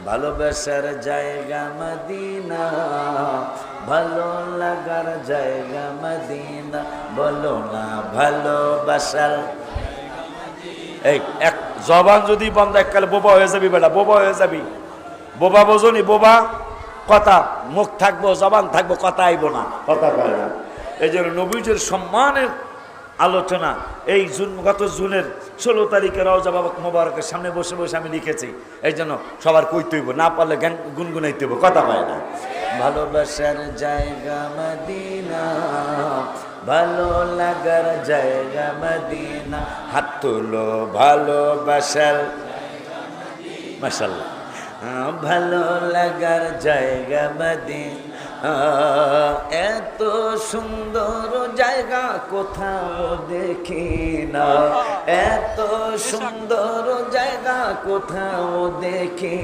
ভালোবাসার জায়গা মদিনা, ভালো লাগার জায়গা মদিনা, বলো না ভালোবাসার। এই এক জবান যদি বন্ধ, এককালে বোবা হয়ে যাবি বেটা, বোবা হয়ে যাবি। বোবা বোঝনি? বোবা কথা, মুখ থাকবো জবান থাকবো, কথা আইব না, কথা পায় না। এই জন্য নবীজির সম্মানের আলোচনা এই গত জুনের 16 তারিখে রওজা বাবা মোবারকের সামনে বসে বসে আমি লিখেছি। এই জন্য সবার কইতে হইব, না পারলে গান গুনগুনাইতে হইব, কথা পায় না। ভালোবাসার জায়গা মদিনা, ভালো লাগার জায়গা মদিনা, হাত তুলো ভালোবাসার, মাশাআল্লাহ, ভালো লাগার জায়গা মদিনা। এত সুন্দর জায়গা কোথাও দেখি না, এত সুন্দর জায়গা কোথাও দেখি